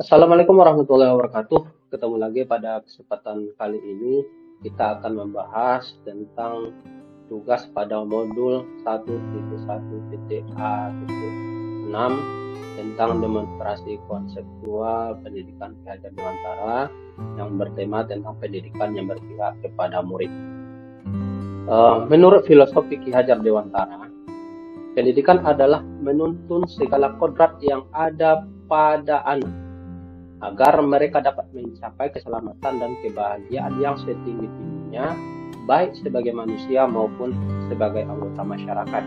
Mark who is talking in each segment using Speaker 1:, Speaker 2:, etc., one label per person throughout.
Speaker 1: Assalamualaikum warahmatullahi wabarakatuh. Ketemu lagi pada kesempatan kali ini kita akan membahas tentang tugas pada modul 1.1.A.6 tentang demonstrasi konseptual pendidikan Ki Hajar Dewantara yang bertema tentang pendidikan yang berpihak kepada murid. Menurut filosofi Ki Hajar Dewantara, pendidikan adalah menuntun segala kodrat yang ada pada anak agar mereka dapat mencapai keselamatan dan kebahagiaan yang setinggi-tingginya, baik sebagai manusia maupun sebagai anggota masyarakat.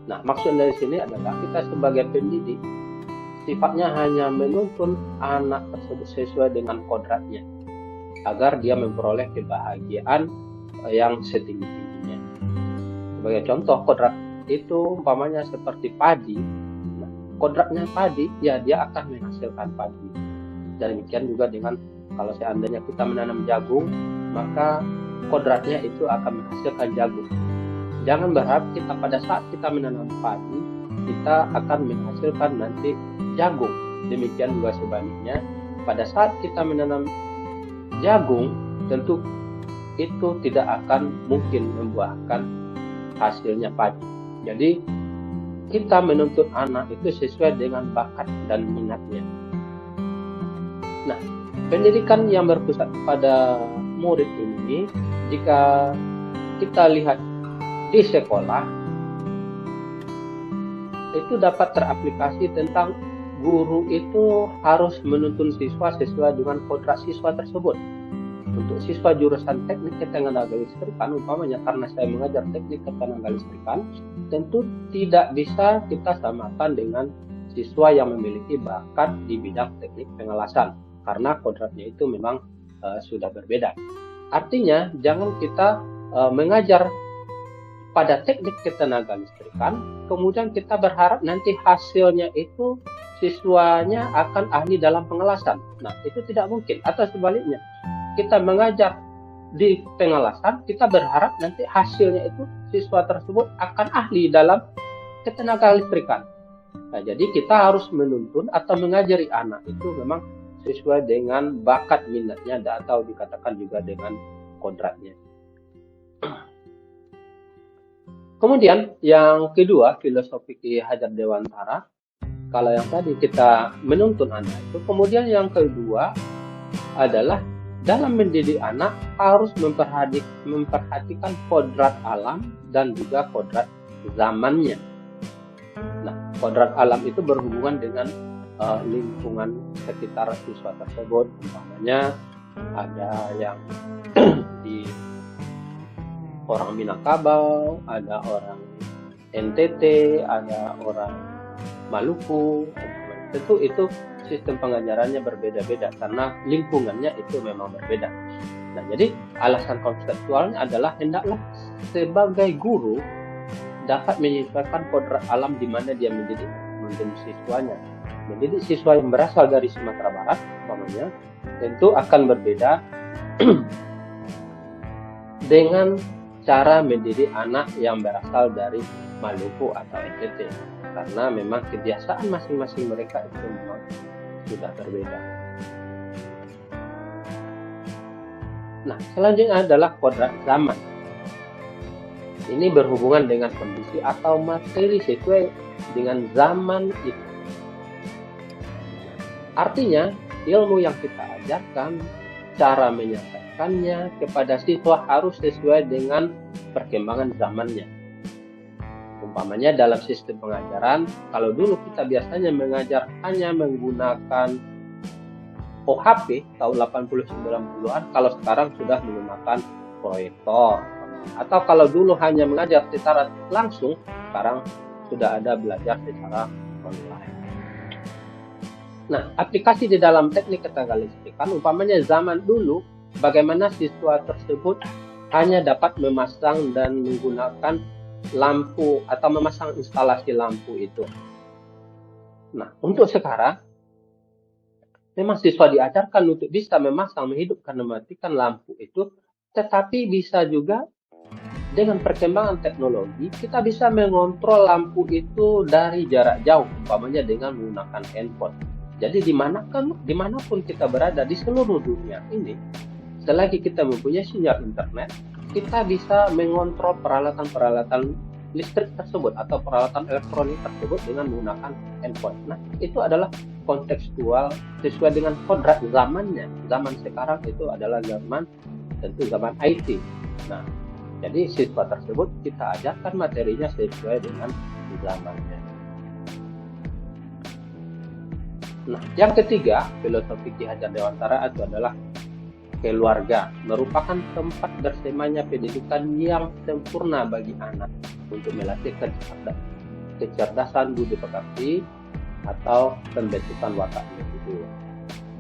Speaker 1: Nah, maksud dari sini adalah kita sebagai pendidik sifatnya hanya menuntun anak tersebut sesuai dengan kodratnya, agar dia memperoleh kebahagiaan yang setinggi-tingginya. Sebagai contoh, kodrat itu umpamanya seperti padi. Nah, kodratnya padi, ya dia akan menghasilkan padi. Dan demikian juga dengan kalau seandainya kita menanam jagung, maka kodratnya itu akan menghasilkan jagung. Jangan berharap kita pada saat kita menanam padi, kita akan menghasilkan nanti jagung. Demikian juga sebaliknya, pada saat kita menanam jagung, tentu itu tidak akan mungkin membuahkan hasilnya padi. Jadi, kita menuntut anak itu sesuai dengan bakat dan minatnya. Nah, pendidikan yang berpusat pada murid ini, jika kita lihat di sekolah, itu dapat teraplikasi tentang guru itu harus menuntun siswa sesuai dengan kodrat siswa tersebut. Untuk siswa jurusan teknik ketenaga listrikan, umpamanya karena saya mengajar teknik ketenaga listrikan, tentu tidak bisa kita samakan dengan siswa yang memiliki bakat di bidang teknik pengelasan, karena kodratnya itu memang sudah berbeda. Artinya, jangan kita mengajar pada teknik ketenaga listrikan, kemudian kita berharap nanti hasilnya itu siswanya akan ahli dalam pengelasan. Nah, itu tidak mungkin. Atau sebaliknya, kita mengajar di pengelasan, kita berharap nanti hasilnya itu siswa tersebut akan ahli dalam ketenaga listrikan. Nah, jadi kita harus menuntun atau mengajari anak itu memang sesuai dengan bakat minatnya atau dikatakan juga dengan kodratnya. Kemudian yang kedua, filosofi Ki Hajar Dewantara, kalau yang tadi kita menuntun anak itu, kemudian yang kedua adalah dalam mendidik anak harus memperhatikan kodrat alam dan juga kodrat zamannya. Nah, kodrat alam itu berhubungan dengan lingkungan sekitar siswa tersebut. Umpamanya ada yang di orang Minangkabau, ada orang NTT, ada orang Maluku. Tentu itu sistem pengajarannya berbeda-beda karena lingkungannya itu memang berbeda. Nah, jadi alasan konseptualnya adalah hendaklah sebagai guru dapat menyesuaikan kodrat alam di mana dia mendidik siswanya. Mendidik siswa yang berasal dari Sumatera Barat, umpamanya, tentu akan berbeda dengan cara mendidik anak yang berasal dari Maluku atau NTT, karena memang kebiasaan masing-masing mereka itu memang sudah berbeda. Nah, selanjutnya adalah kodrat zaman. Ini berhubungan dengan kondisi atau materi sesuai dengan zaman itu. Artinya, ilmu yang kita ajarkan, cara menyampaikannya kepada siswa harus sesuai dengan perkembangan zamannya. Umpamanya dalam sistem pengajaran, kalau dulu kita biasanya mengajar hanya menggunakan OHP tahun 80-90-an, kalau sekarang sudah menggunakan proyektor. Atau kalau dulu hanya mengajar secara langsung, sekarang sudah ada belajar secara online. Nah, aplikasi di dalam teknik ketenaga listrikan, umpamanya zaman dulu, bagaimana siswa tersebut hanya dapat memasang dan menggunakan lampu atau memasang instalasi lampu itu. Nah, untuk sekarang, memang siswa diajarkan untuk bisa memasang, menghidupkan, mematikan lampu itu, tetapi bisa juga dengan perkembangan teknologi, kita bisa mengontrol lampu itu dari jarak jauh, umpamanya dengan menggunakan handphone. Jadi dimanapun kita berada di seluruh dunia ini, selagi kita mempunyai sinyal internet, kita bisa mengontrol peralatan-peralatan listrik tersebut atau peralatan elektronik tersebut dengan menggunakan handphone. Nah, itu adalah kontekstual sesuai dengan kodrat zamannya. Zaman sekarang itu adalah tentu zaman IT. Nah, jadi siswa tersebut kita ajarkan materinya sesuai dengan zamannya. Nah, yang ketiga, filosofi Ki Hajar Dewantara itu adalah keluarga, merupakan tempat bersemanya pendidikan yang sempurna bagi anak untuk melatih kecerdasan budi pekerti atau pembentukan watak individu.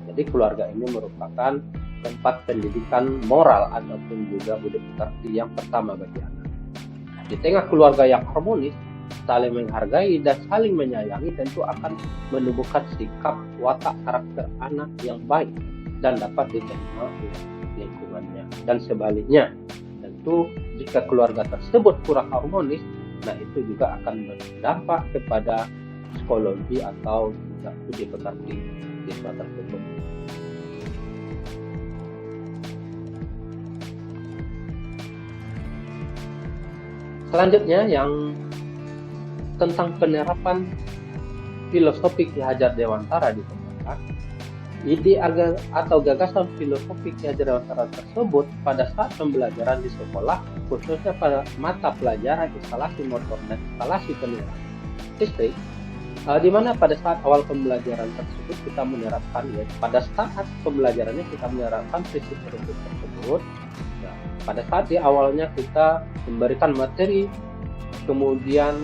Speaker 1: Jadi keluarga ini merupakan tempat pendidikan moral ataupun juga budi pekerti yang pertama bagi anak. Di tengah keluarga yang harmonis, saling menghargai dan saling menyayangi tentu akan menumbuhkan sikap watak karakter anak yang baik dan dapat diterima oleh lingkungannya. Dan sebaliknya, tentu jika keluarga tersebut kurang harmonis, nah itu juga akan berdampak kepada psikologi atau juga budi pekerti siswa tersebut. Selanjutnya yang tentang penerapan filosofi Ki Hajar Dewantara di sekolah, ide atau gagasan filosofi Ki Hajar Dewantara tersebut pada saat pembelajaran di sekolah, khususnya pada mata pelajaran instalasi motor dan instalasi pengaliran listrik, di mana pada saat awal pembelajaran tersebut kita menerapkan, ya, pada saat pembelajarannya kita menerapkan prinsip-prinsip tersebut. Nah, pada saat di awalnya kita memberikan materi, kemudian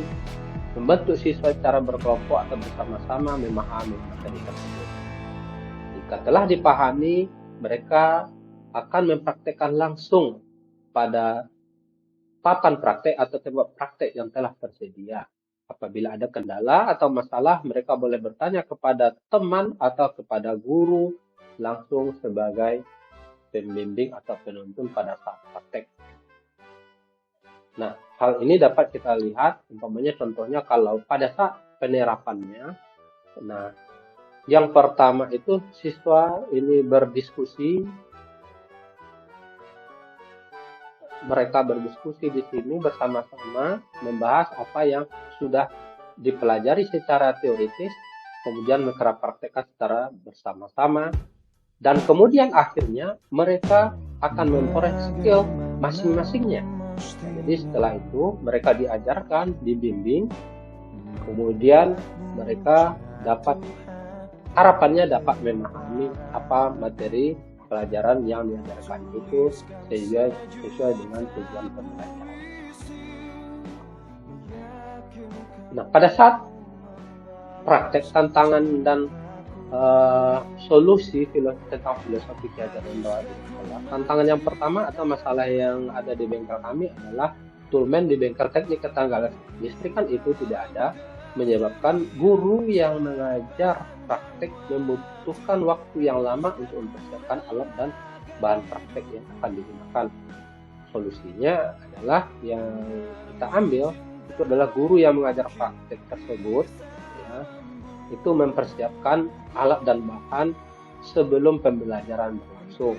Speaker 1: membentuk siswa secara berkelompok atau bersama-sama memahami materi tersebut. Jika telah dipahami, mereka akan mempraktekkan langsung pada papan praktek atau tempat praktek yang telah tersedia. Apabila ada kendala atau masalah, mereka boleh bertanya kepada teman atau kepada guru langsung sebagai pembimbing atau penuntun pada saat praktek. Nah, hal ini dapat kita lihat, umpamanya contohnya kalau pada saat penerapannya, nah, yang pertama itu siswa ini berdiskusi, mereka berdiskusi di sini bersama-sama membahas apa yang sudah dipelajari secara teoritis, kemudian mereka praktekkan secara bersama-sama, dan kemudian akhirnya mereka akan memperoleh skill masing-masingnya. Jadi setelah itu mereka diajarkan, dibimbing, kemudian mereka harapannya dapat memahami apa materi pelajaran yang diajarkan itu sesuai dengan tujuan pembelajaran. Nah, pada saat praktek tantangan dan solusi tentang filosofi Ki Hajar Dewantara di sekolah. Tantangan yang pertama atau masalah yang ada di bengkel kami adalah toolman di bengkel teknik ketanggalan listrikan itu tidak ada, menyebabkan guru yang mengajar praktek membutuhkan waktu yang lama untuk mempersiapkan alat dan bahan praktek yang akan digunakan. Solusinya adalah yang kita ambil itu adalah guru yang mengajar praktek tersebut, ya, itu mempersiapkan alat dan bahan sebelum pembelajaran berlangsung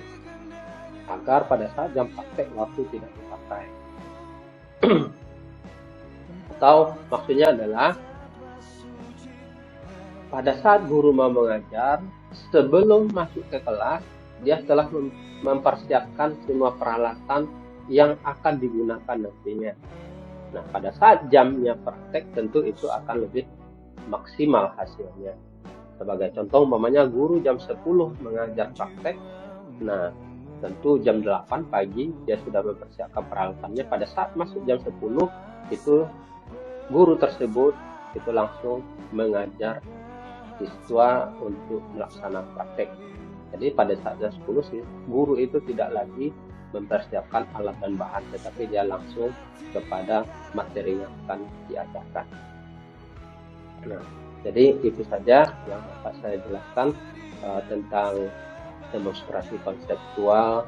Speaker 1: agar pada saat jam praktek waktu tidak dipakai. Atau maksudnya adalah pada saat guru mau mengajar, sebelum masuk ke kelas dia telah mempersiapkan semua peralatan yang akan digunakan nantinya. Nah, pada saat jamnya praktek tentu itu akan lebih maksimal hasilnya. Sebagai contoh, umpamanya guru jam 10 mengajar praktek, nah tentu jam 8 pagi dia sudah mempersiapkan peralatannya. Pada saat masuk jam 10 itu guru tersebut itu langsung mengajar siswa untuk melaksanakan praktek. Jadi pada saat jam 10 sih guru itu tidak lagi mempersiapkan alat dan bahan, tetapi dia langsung kepada materi yang akan diajarkan. Nah, jadi itu saja yang dapat saya jelaskan tentang demonstrasi konseptual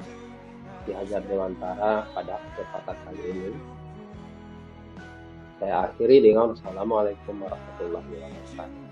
Speaker 1: Ki Hajar Dewantara pada kesempatan kali ini. Saya akhiri dengan Assalamualaikum warahmatullahi wabarakatuh.